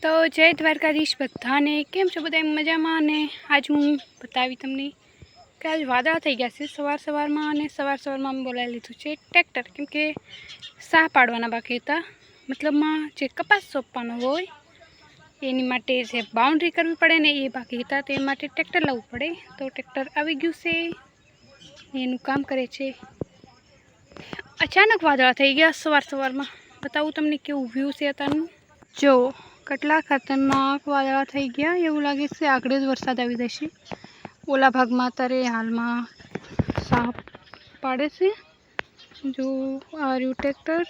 तो जय द्वारकाधीश बधाने केम छो बधाय मजामां ने आज हूँ बतावी तमने कि आज वादळा थई गया छे सवार सवारमां अने सवार सवारमां अमे बोलावी लीधुं छे ट्रेक्टर केम के साह पाडवाना बाकी हता मतलबमां जे कपास सोंपवानो होय एनी माटे जे बाउंड्री करवी पड़े ने ए बाकी हता ते माटे ट्रेक्टर लावવું पड़े तो ट्रेक्टर आवी गयुं छे एनुं काम करे छे। अचानक वादळा थई गया सवार सवारमां बतावुं तमने केवुं व्यू छे अतारनुं जो कटला खतरनाक वादळा थई गया एवुं लागे छे आगळ ज वरसाद आवी जशे। ओला भागमां अत्यारे हालमां साह पाडे छे जो आ रह्युं ट्रेक्टर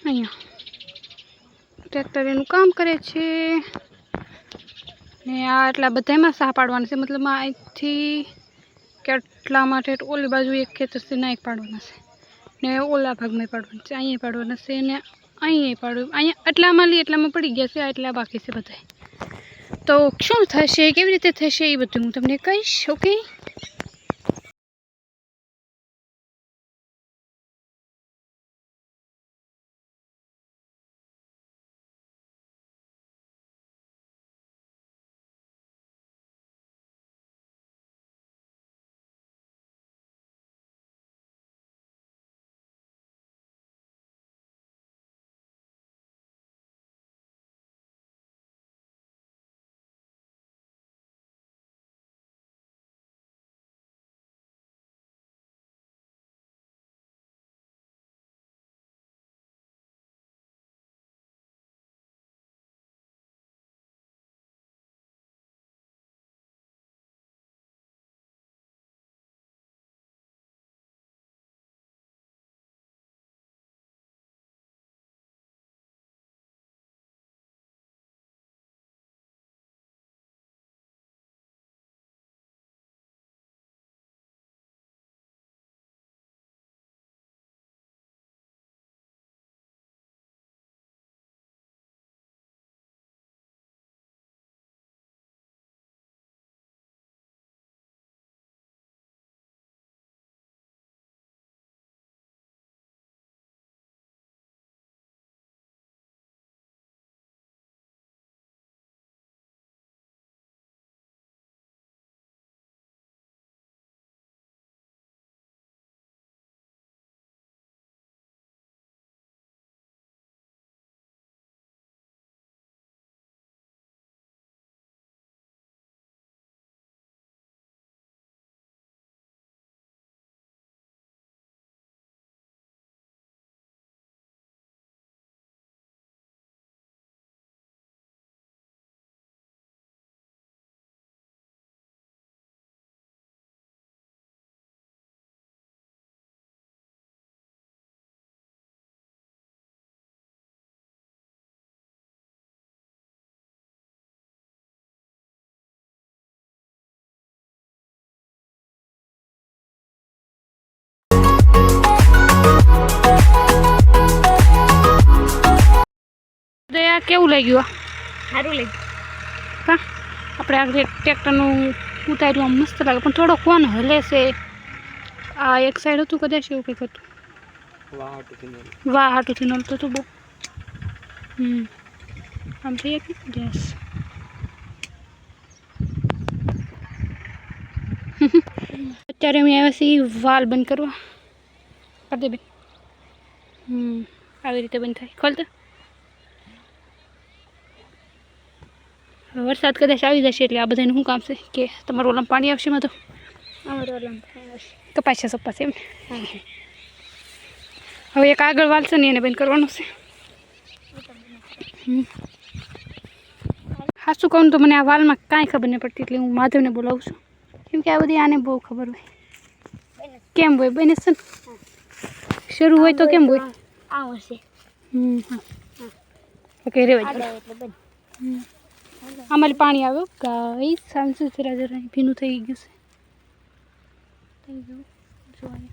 अहींया ट्रेक्टर एनुं काम करे छे ने आ एटला बधायमां साह पाडवाना छे मतलब અહીંથી કેટલામાં ઠેઠ ઓલી બાજુ એક ખેતર છે ના એક પાડવાના છે ने ओला भाग में पाड़वाना छे अहीं पाड़वाना छे ने अहीं पाड़व अहीं એટલામાં લી એટલામાં पड़ी गया छे એટલા बाकी छे बधाय तो शुं थशे केवी रीते थशे ए बधुं हुं तमने कहीश। ओके दया केवुं लाग्युं सारूं लाग्युं का આપણે આ ટ્રેક્ટરનું ઉતાર્યું આમ મસ્ત લાગે પણ થોડો કોણ હલે છે આ એક સાઈડ હતું કદાચ એવું કંઈક હતું વાહ હાટુથી નડતું હતું બહુ આમ થઈ ગયું ગેસ અત્યારે અમે આવ્યા છીએ વાલ બંધ કરવા કરી દે બેન આવી રીતે બંધ થાય ખોલતા वरसाद कदाच आई जशे एटले आ बधाने शुं काम छे के तमारुं ओलामां पाणी आवशे एमां तो अमारुं ओलामां पाणी आवशे कपासिया सोप्पा छे एम हवे एक आगळ वाल छे ने एने बंध करवानुं छे। हाचुं कहूं तो मने आ वालमां कांई खबर नहीं पड़ती एटले हुं माधवने बोलावुं छुं केम के आ बधी आने बहु खबर होय केम होय बने छे शरू होय तो केम होय आ हशे ओके रेवा दे आमारे पानी आव्यो गाइस सांसे जरा जरा भीनु थई गयुं छे थई गयुं जो अहींया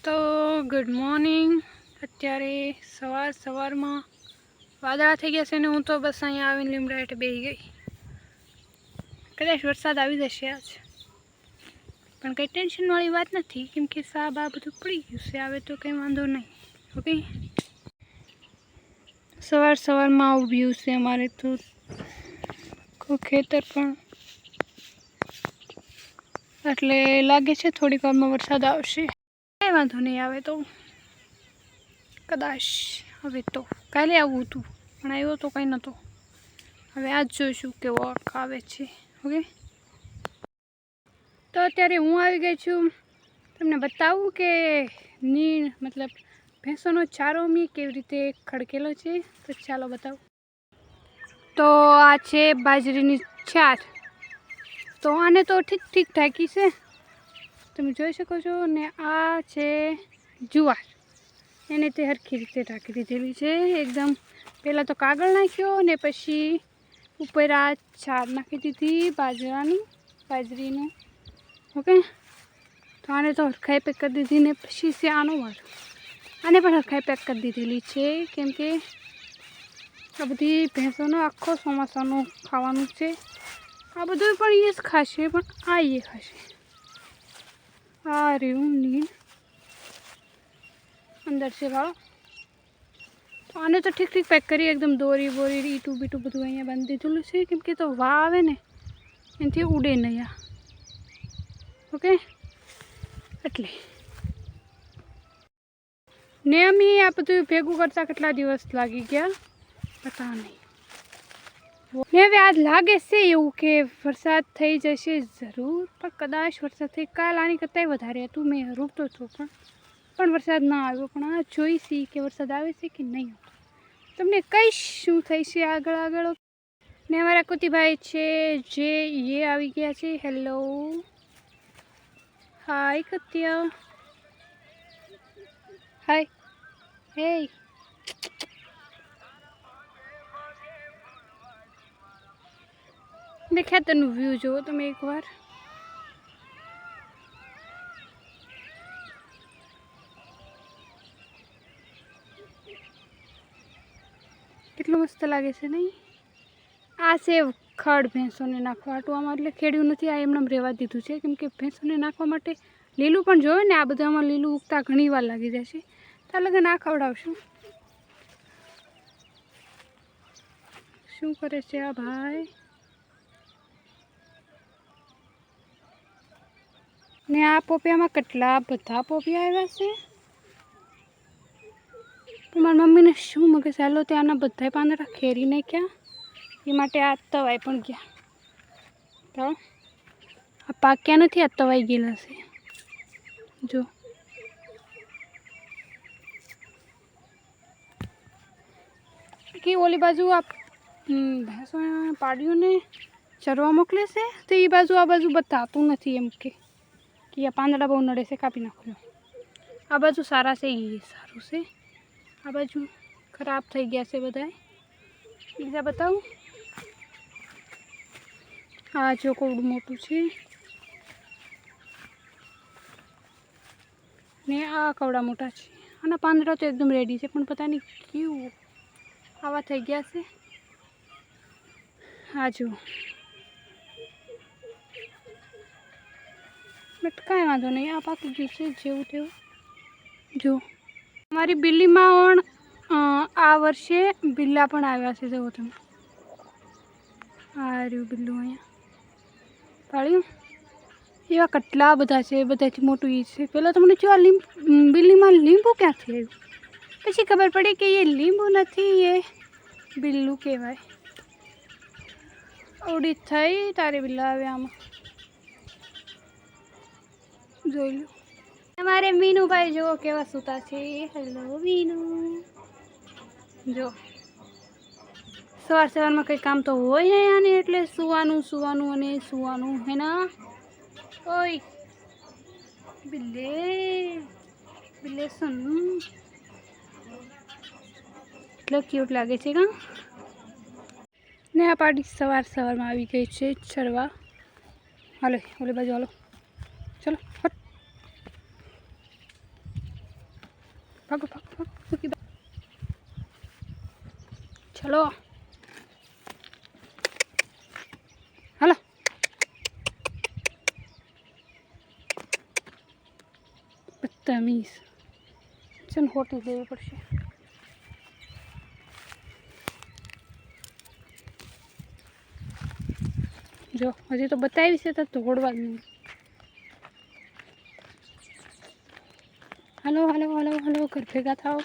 तो गुड मॉर्निंग अत्यारे सवार सवारमां वादळा थई गया छे ने हूँ तो बस अहींया आवीने લીમડા હેઠે બેસી गई कदाच वरसाद आवी जशे आज પણ કંઈ ટેન્શનવાળી વાત નથી, કેમ કે સાબ આ બધું પડી ગયું છે, આવે તો કંઈ વાંધો નહીં. ઓકે, સવારમાં આવું વ્યૂ છે અમારે તો. ખેતર પણ એટલે લાગે છે થોડીક વારમાં વરસાદ આવશે. કંઈ વાંધો નહીં, આવે તો કદાચ. હવે તો કાલે આવું હતું પણ આવ્યો તો કંઈ નહોતો. હવે આજ જોઈશું કેવો આવે છે. ઓકે, તો અત્યારે હું આવી ગઈ છું. તમને બતાવું કે મતલબ ભેંસોનો ચારો મેં કેવી રીતે ખડકેલો છે. તો ચાલો બતાવું. તો આ છે બાજરીની છાર. તો આને તો ઠીક ઢાંકી છે, તમે જોઈ શકો છો. ને આ છે જુવાર, એને તે સરખી રીતે ઢાંકી દીધેલી છે એકદમ. પહેલાં તો કાગળ નાખ્યો ને પછી ઉપર આ છાર નાખી દીધી બાજરીનું. ઓકે, તો આને તો હરખાઈ પેક કરી દીધી ને પછી છે આનો વારો. આને પણ હરખાઈ પેક કરી દીધેલી છે, કેમ કે આ બધી ભેંસોનો આખો ચોમાસાનું ખાવાનું છે. આ બધું પણ એ જ ખાશે, પણ આ એ ખાશે. આ રહ્યું નીલ અંદર છે વાળો. તો આને તો ઠીક પેક કરી એકદમ દોરી બોરી ઈટું બીટું બધું અહીંયા બાંધી દીધેલું છે, કેમ કે તો વા આવે ને એનાથી ઉડે નહીં આ. ઓકે, એટલે ને અમે આ બધું ભેગું કરતાં કેટલા દિવસ લાગી ગયા પતા નહીં. ને હવે આજ લાગે છે એવું કે વરસાદ થઈ જશે જરૂર, પણ કદાચ વરસાદ થઈ. કાલ આની કરતાંય વધારે હતું, મેં રોકતો હતો પણ વરસાદ ના આવ્યો. પણ આ જોઈશી કે વરસાદ આવે છે કે નહીં આવતો, તમને કહીશ શું થઈ છે આગળ. ને અમારા કુતીભાઈ છે જે એ આવી ગયા છે. હેલો, હાય કત્યા, હાય, હે. ને ખેતરનું વ્યૂ જુઓ તમે એકવાર. કેટલું મસ્ત લાગે છે નહીં? આ છે ખડ ભેંસોને નાખવા હાટું. આમાં એટલે ખેડ્યું નથી, આ એમને રહેવા દીધું છે, કેમ કે ભેંસોને નાખવા માટે લીલું પણ જોવે ને. આ બધામાં લીલું ઉગતા ઘણી વાર લાગી જશે. તો લગન આ ખવડાવશું. શું કરે છે આ ભાઈ? ને આ પોપિયામાં કેટલા બધા પોપિયા આવ્યા છે. તો મારી મમ્મીને શું મગજ હાલો ત્યાંના બધા પાંદડા ખેરી નાખ્યા, એ માટે આ તવાઈ પણ ગયા. તો આ પાક્યા નથી, આ તવાઈ ગયેલા છે. જો કે ઓલી બાજુ આ ભેંસો પાડ્યુંને ચરવા મોકલે છે, તો એ બાજુ આ બાજુ બતાતું નથી. એમ કે આ પાંદડા બહુ નડે છે, કાપી નાખો. આ બાજુ સારા છે, એ સારું છે. આ બાજુ ખરાબ થઈ ગયા છે બધા. બીજા બતાવું. આ જો કોવડું મોટું છે ને આ કવડા મોટા છે. આના પાંદડા તો એકદમ રેડી છે, પણ પતા નહીં કેવું આવા થઈ ગયા છે. આ જો, બટ કાંઈ વાંધો નહીં, આ પાકી ગયું છે જેવું તેવું. જો મારી બિલ્લીમાં આ વર્ષે બિલ્લા પણ આવ્યા છે. જુઓ તમે, આ રહ્યું બિલ્લું અહીંયા પાળ્યું. એવા કેટલા બધા છે, બધાથી મોટું એ છે. પહેલાં તો મને જો આ બિલ્લીમાં લીંબુ ક્યાંથી આવ્યું, પછી ખબર પડી કે એ લીંબુ નથી, એ બિલ્લું કહેવાય. અવડી થઈ તારે બિલ્લા આવે આમાં. જોઈ લો. અમારે મીનુભાઈ જુઓ કેવા સૂતા છે. હેલો મીનુ. જો સવારમાં કંઈ કામ તો હોય નહીં આને, એટલે સુવાનું અને સુવાનું હે ના. ઓય બિલ્લે સુન, એટલો ક્યુટ લાગે છે કા. ને આ પાર્ટી સવારમાં આવી ગઈ છે ચરવા. હાલો ઓલી બાજુ હાલો, ચલો હટ, ભાગો. ચલો હાલો. તમીઝ ચલ હોટી લેવી પડશે. જો હજી તો બતાવી છે તો તોડવા જ નહીં. હલો હલો હલો હલો ઘર ભેગા થાઓ.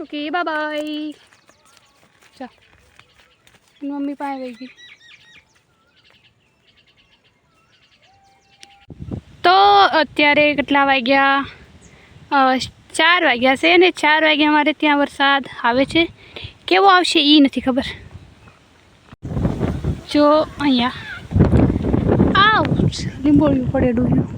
Okay bye bye. ચાલ મમ્મી પાસે વહી ગઈ. તો અત્યારે કેટલા વાગ્યા? 4 વાગ્યા છે ને 4 વાગ્યા અમારે ત્યાં વરસાદ આવે છે. કેવો આવશે એ નથી ખબર. જો અહીંયા આવ લીંબોળિયું પડે ડૂબ્યું.